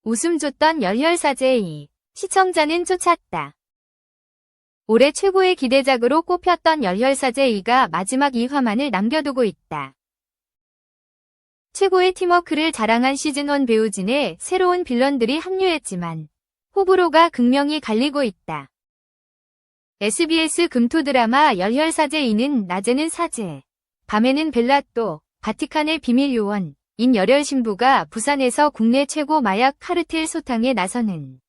웃음 줬던 열혈사제이. 시청자는 쫓았다. 올해 최고의 기대작으로 꼽혔던 열혈사제이가 마지막 2화만을 남겨두고 있다. 최고의 팀워크를 자랑한 시즌1 배우진에 새로운 빌런들이 합류했지만 호불호가 극명히 갈리고 있다. SBS 금토 드라마 열혈사제이는 낮에는 사제, 밤에는 벨라또, 바티칸의 비밀 요원, 인 열혈 신부가 부산에서 국내 최고 마약 카르텔 소탕에 나서는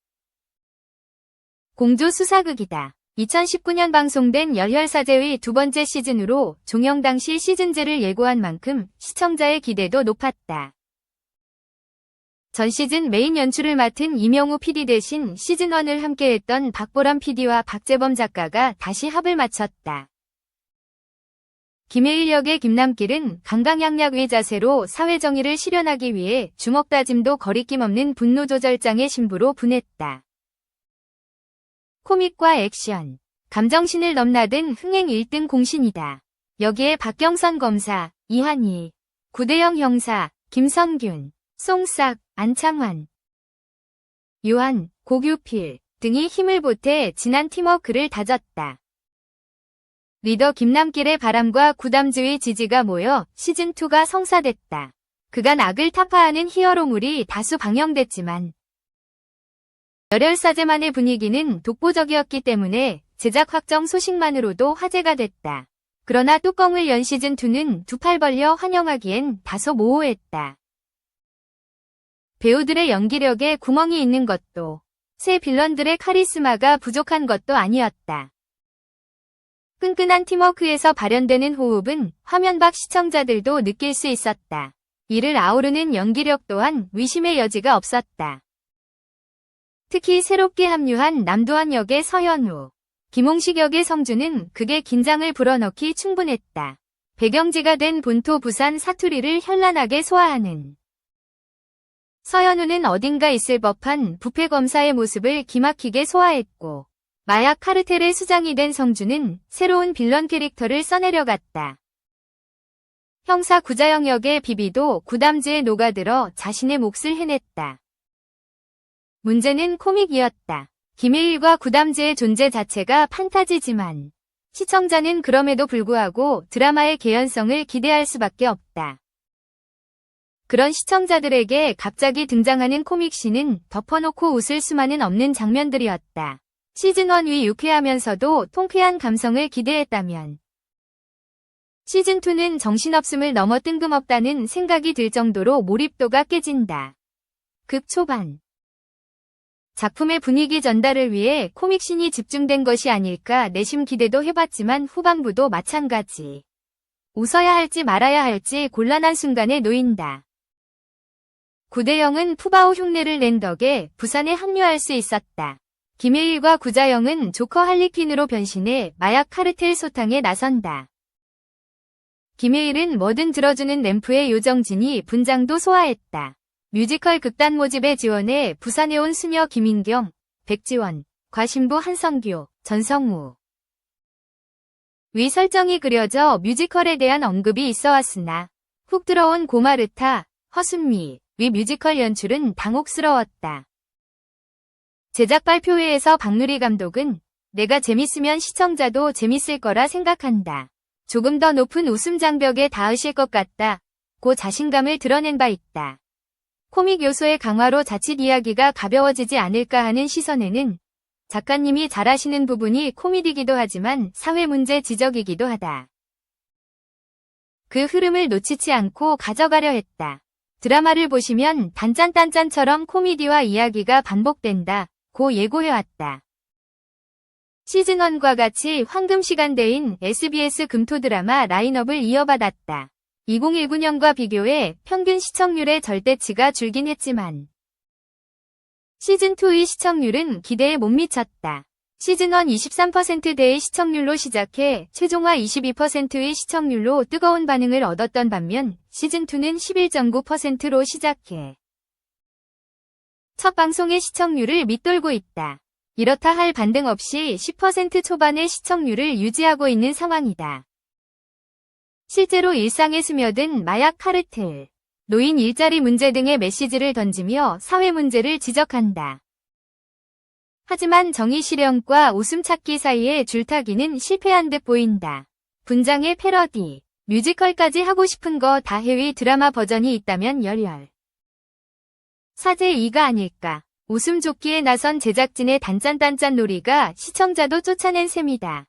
공조 수사극이다. 2019년 방송된 열혈사제의 두 번째 시즌으로 종영 당시 시즌제를 예고한 만큼 시청자의 기대도 높았다. 전 시즌 메인 연출을 맡은 이명우 PD 대신 시즌1을 함께했던 박보람 PD와 박재범 작가가 다시 합을 맞췄다. 김혜일 역의 김남길은 강강약약의 자세로 사회정의를 실현하기 위해 주먹다짐도 거리낌 없는 분노조절장의 신부로 분했다. 코믹과 액션, 감정신을 넘나든 흥행 1등 공신이다. 여기에 박경선 검사, 이한희, 구대영 형사, 김선균, 송싹, 안창환, 요한, 고규필 등이 힘을 보태 진한 팀워크를 다졌다. 리더 김남길의 바람과 구담주의 지지가 모여 시즌2가 성사됐다. 그간 악을 타파하는 히어로물이 다수 방영됐지만 열혈사제만의 분위기는 독보적이었기 때문에 제작 확정 소식만으로도 화제가 됐다. 그러나 뚜껑을 연 시즌2는 두 팔 벌려 환영하기엔 다소 모호했다. 배우들의 연기력에 구멍이 있는 것도, 새 빌런들의 카리스마가 부족한 것도 아니었다. 끈끈한 팀워크에서 발현되는 호흡은 화면 밖 시청자들도 느낄 수 있었다. 이를 아우르는 연기력 또한 의심의 여지가 없었다. 특히 새롭게 합류한 남도환 역의 서현우, 김홍식 역의 성주는 극의 긴장을 불어넣기 충분했다. 배경지가 된 본토 부산 사투리를 현란하게 소화하는 서현우는 어딘가 있을 법한 부패검사의 모습을 기막히게 소화했고, 마약 카르텔의 수장이 된 성주는 새로운 빌런 캐릭터를 써내려갔다. 형사 구자영 역의 비비도 구담지에 녹아들어 자신의 몫을 해냈다. 문제는 코믹이었다. 김혜일과 구담지의 존재 자체가 판타지지만 시청자는 그럼에도 불구하고 드라마의 개연성을 기대할 수밖에 없다. 그런 시청자들에게 갑자기 등장하는 코믹씬은 덮어놓고 웃을 수만은 없는 장면들이었다. 시즌1 위 유쾌하면서도 통쾌한 감성을 기대했다면 시즌2는 정신없음을 넘어 뜬금없다는 생각이 들 정도로 몰입도가 깨진다. 극 초반 작품의 분위기 전달을 위해 코믹씬이 집중된 것이 아닐까 내심 기대도 해봤지만 후반부도 마찬가지. 웃어야 할지 말아야 할지 곤란한 순간에 놓인다. 구대영은 푸바오 흉내를 낸 덕에 부산에 합류할 수 있었다. 김혜일과 구자영은 조커 할리퀸으로 변신해 마약 카르텔 소탕에 나선다. 김혜일은 뭐든 들어주는 램프의 요정진이 분장도 소화했다. 뮤지컬 극단 모집에 지원해 부산에 온 수녀 김인경, 백지원, 과신부 한성규, 전성우. 위 설정이 그려져 뮤지컬에 대한 언급이 있어왔으나 훅 들어온 고마르타, 허순미, 위 뮤지컬 연출은 당혹스러웠다. 제작 발표회에서 박누리 감독은 내가 재밌으면 시청자도 재밌을 거라 생각한다. 조금 더 높은 웃음 장벽에 닿으실 것 같다. 고 자신감을 드러낸 바 있다. 코믹 요소의 강화로 자칫 이야기가 가벼워지지 않을까 하는 시선에는 작가님이 잘하시는 부분이 코미디기도 하지만 사회 문제 지적이기도 하다. 그 흐름을 놓치지 않고 가져가려 했다. 드라마를 보시면 단짠단짠처럼 코미디와 이야기가 반복된다. 고 예고해왔다. 시즌1과 같이 황금 시간대인 SBS 금토 드라마 라인업을 이어받았다. 2019년과 비교해 평균 시청률의 절대치가 줄긴 했지만 시즌2의 시청률은 기대에 못 미쳤다. 시즌1 23%대의 시청률로 시작해 최종화 22%의 시청률로 뜨거운 반응을 얻었던 반면 시즌2는 11.9%로 시작해 첫 방송의 시청률을 밑돌고 있다. 이렇다 할 반등 없이 10% 초반의 시청률을 유지하고 있는 상황이다. 실제로 일상에 스며든 마약 카르텔, 노인 일자리 문제 등의 메시지를 던지며 사회 문제를 지적한다. 하지만 정의 실현과 웃음 찾기 사이의 줄타기는 실패한 듯 보인다. 분장의 패러디, 뮤지컬까지 하고 싶은 거 다 해외 드라마 버전이 있다면 열혈. 사제 2가 아닐까. 웃음 돋기에 나선 제작진의 단짠단짠 놀이가 시청자도 쫓아낸 셈이다.